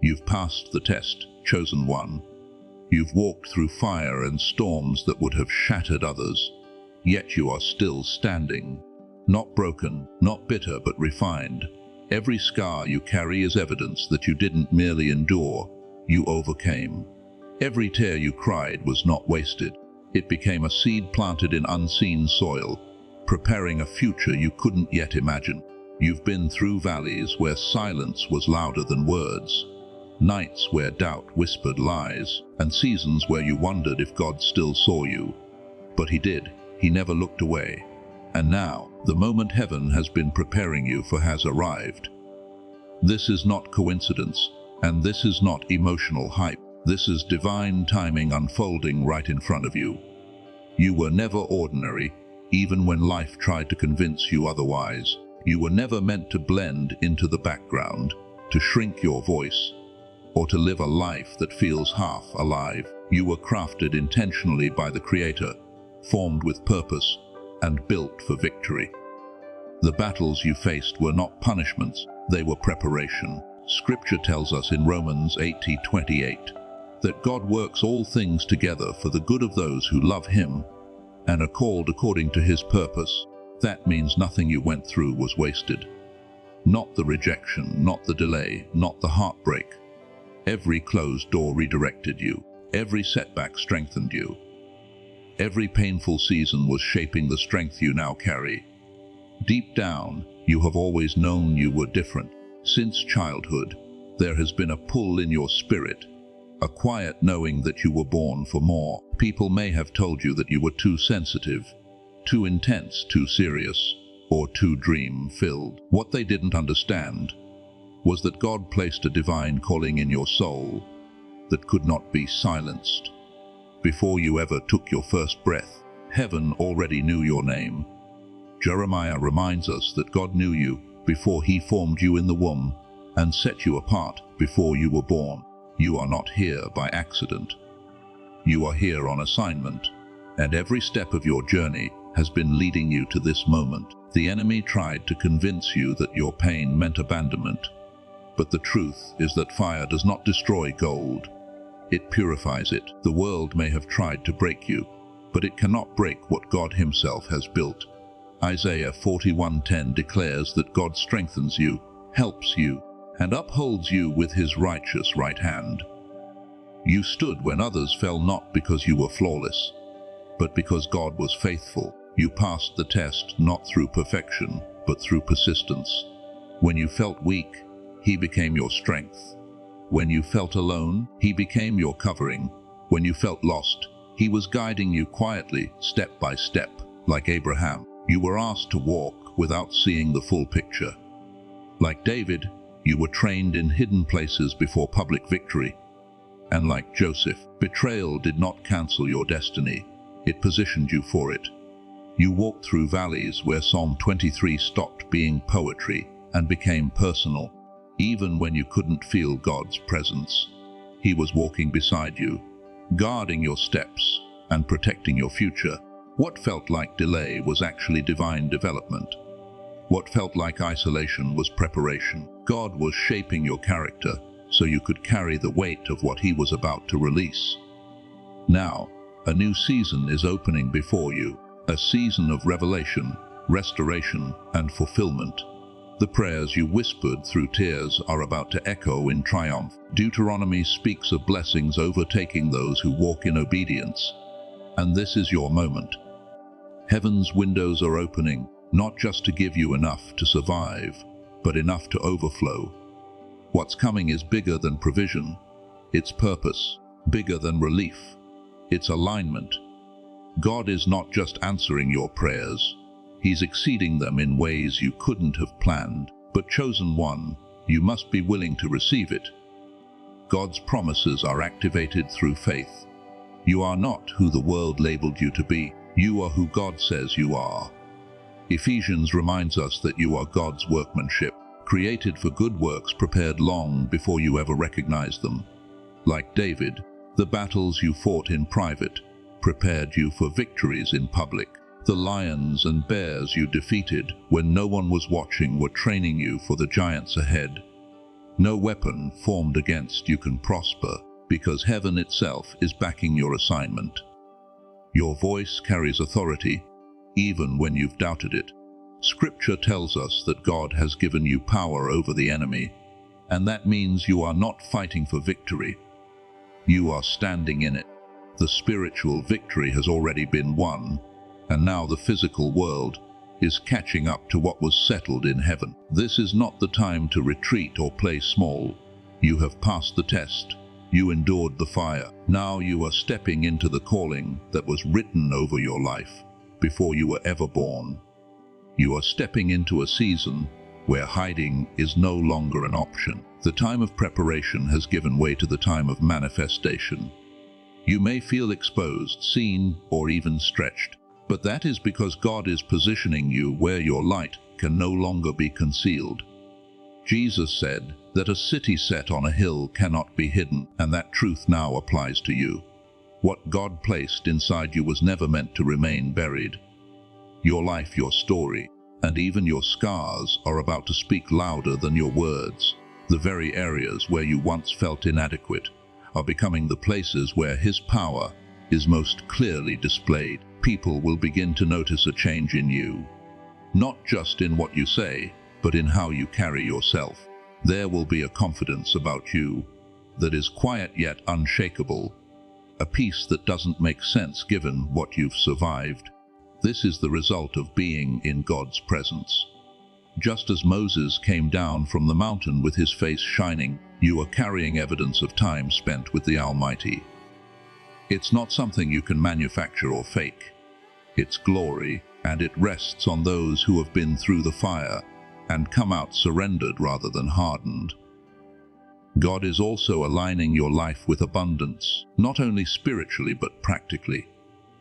You've passed the test, chosen one. You've walked through fire and storms that would have shattered others, yet you are still standing. Not broken, not bitter, but refined. Every scar you carry is evidence that you didn't merely endure, you overcame. Every tear you cried was not wasted. It became a seed planted in unseen soil, preparing a future you couldn't yet imagine. You've been through valleys where silence was louder than words, nights where doubt whispered lies, and seasons where you wondered if God still saw you. But he did. He never looked away. And now, the moment heaven has been preparing you for has arrived. This is not coincidence, and this is not emotional hype. This is divine timing unfolding right in front of you. You were never ordinary, even when life tried to convince you otherwise. You were never meant to blend into the background, to shrink your voice, or to live a life that feels half alive. You were crafted intentionally by the Creator, formed with purpose, and built for victory. The battles you faced were not punishments, they were preparation. Scripture tells us in Romans 8:28 that God works all things together for the good of those who love Him and are called according to His purpose. That means nothing you went through was wasted. Not the rejection, not the delay, not the heartbreak. Every closed door redirected you. Every setback strengthened you. Every painful season was shaping the strength you now carry. Deep down, you have always known you were different. Since childhood, there has been a pull in your spirit, a quiet knowing that you were born for more. People may have told you that you were too sensitive, too intense, too serious, or too dream-filled. What they didn't understand was that God placed a divine calling in your soul that could not be silenced. Before you ever took your first breath, heaven already knew your name. Jeremiah reminds us that God knew you before He formed you in the womb and set you apart before you were born. You are not here by accident. You are here on assignment, and every step of your journey has been leading you to this moment. The enemy tried to convince you that your pain meant abandonment, but the truth is that fire does not destroy gold. It purifies it. The world may have tried to break you, but it cannot break what God Himself has built. Isaiah 41:10 declares that God strengthens you, helps you, and upholds you with His righteous right hand. You stood when others fell not because you were flawless, but because God was faithful. You passed the test not through perfection, but through persistence. When you felt weak, He became your strength. When you felt alone, He became your covering. When you felt lost, He was guiding you quietly, step by step. Like Abraham, you were asked to walk without seeing the full picture. Like David, you were trained in hidden places before public victory. And like Joseph, betrayal did not cancel your destiny. It positioned you for it. You walked through valleys where Psalm 23 stopped being poetry and became personal. Even when you couldn't feel God's presence, He was walking beside you, guarding your steps and protecting your future. What felt like delay was actually divine development. What felt like isolation was preparation. God was shaping your character so you could carry the weight of what He was about to release. Now, a new season is opening before you, a season of revelation, restoration, and fulfillment. The prayers you whispered through tears are about to echo in triumph. Deuteronomy speaks of blessings overtaking those who walk in obedience. And this is your moment. Heaven's windows are opening, not just to give you enough to survive, but enough to overflow. What's coming is bigger than provision. It's purpose, bigger than relief. It's alignment. God is not just answering your prayers. He's exceeding them in ways you couldn't have planned. But chosen one, you must be willing to receive it. God's promises are activated through faith. You are not who the world labeled you to be. You are who God says you are. Ephesians reminds us that you are God's workmanship, created for good works prepared long before you ever recognized them. Like David, the battles you fought in private prepared you for victories in public. The lions and bears you defeated when no one was watching were training you for the giants ahead. No weapon formed against you can prosper, because heaven itself is backing your assignment. Your voice carries authority, even when you've doubted it. Scripture tells us that God has given you power over the enemy, and that means you are not fighting for victory. You are standing in it. The spiritual victory has already been won, and now the physical world is catching up to what was settled in heaven. This is not the time to retreat or play small. You have passed the test. You endured the fire. Now you are stepping into the calling that was written over your life before you were ever born. You are stepping into a season where hiding is no longer an option. The time of preparation has given way to the time of manifestation. You may feel exposed, seen, or even stretched, but that is because God is positioning you where your light can no longer be concealed. Jesus said that a city set on a hill cannot be hidden, and that truth now applies to you. What God placed inside you was never meant to remain buried. Your life, your story, and even your scars are about to speak louder than your words. The very areas where you once felt inadequate are becoming the places where His power is most clearly displayed. People will begin to notice a change in you, not just in what you say, but in how you carry yourself. There will be a confidence about you that is quiet yet unshakable, a peace that doesn't make sense given what you've survived. This is the result of being in God's presence. Just as Moses came down from the mountain with his face shining, you are carrying evidence of time spent with the Almighty. It's not something you can manufacture or fake. It's glory, and it rests on those who have been through the fire and come out surrendered rather than hardened. God is also aligning your life with abundance, not only spiritually but practically.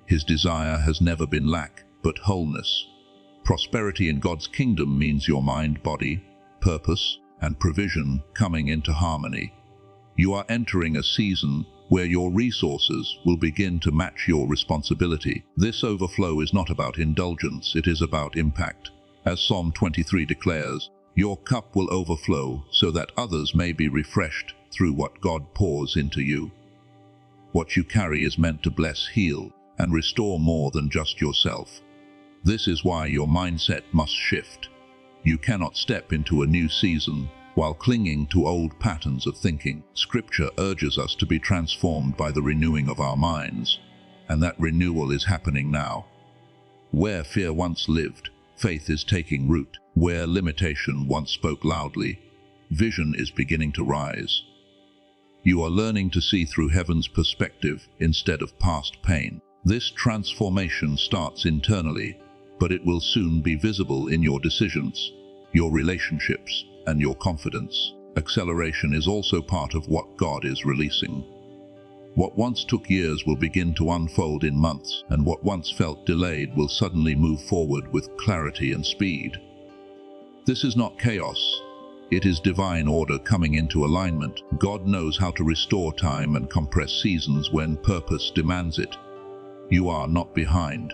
His desire has never been lack, but wholeness. Prosperity in God's kingdom means your mind, body, purpose, and provision coming into harmony. You are entering a season where your resources will begin to match your responsibility. This overflow is not about indulgence, it is about impact. As Psalm 23 declares, your cup will overflow so that others may be refreshed through what God pours into you. What you carry is meant to bless, heal, and restore more than just yourself. This is why your mindset must shift. You cannot step into a new season while clinging to old patterns of thinking. Scripture urges us to be transformed by the renewing of our minds, and that renewal is happening now. Where fear once lived, faith is taking root. Where limitation once spoke loudly, vision is beginning to rise. You are learning to see through heaven's perspective instead of past pain. This transformation starts internally, but it will soon be visible in your decisions, your relationships, and your confidence. Acceleration is also part of what God is releasing. What once took years will begin to unfold in months, and what once felt delayed will suddenly move forward with clarity and speed. This is not chaos. It is divine order coming into alignment. God knows how to restore time and compress seasons when purpose demands it. You are not behind.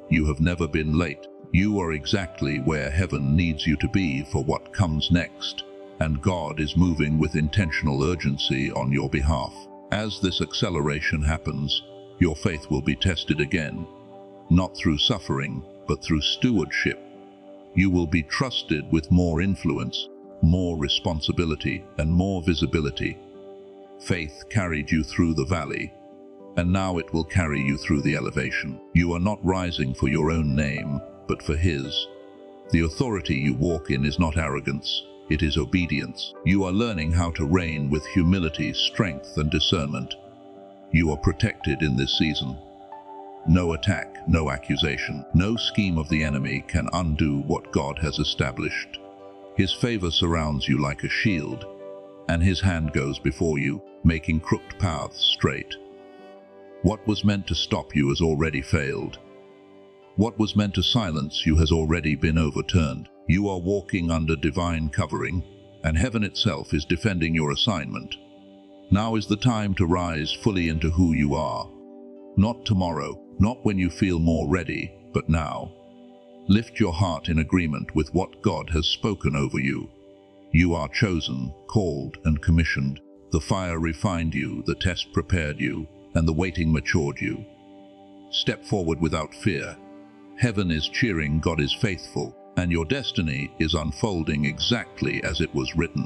You have never been late. You are exactly where heaven needs you to be for what comes next, and God is moving with intentional urgency on your behalf. As this acceleration happens, your faith will be tested again, not through suffering, but through stewardship. You will be trusted with more influence, more responsibility, and more visibility. Faith carried you through the valley, and now it will carry you through the elevation. You are not rising for your own name, but for His. The authority you walk in is not arrogance, it is obedience. You are learning how to reign with humility, strength, and discernment. You are protected in this season. No attack, no accusation, no scheme of the enemy can undo what God has established. His favor surrounds you like a shield, and His hand goes before you, making crooked paths straight. What was meant to stop you has already failed. What was meant to silence you has already been overturned. You are walking under divine covering, and heaven itself is defending your assignment. Now is the time to rise fully into who you are. Not tomorrow, not when you feel more ready, but now. Lift your heart in agreement with what God has spoken over you. You are chosen, called, and commissioned. The fire refined you, the test prepared you, and the waiting matured you. Step forward without fear. Heaven is cheering, God is faithful, and your destiny is unfolding exactly as it was written.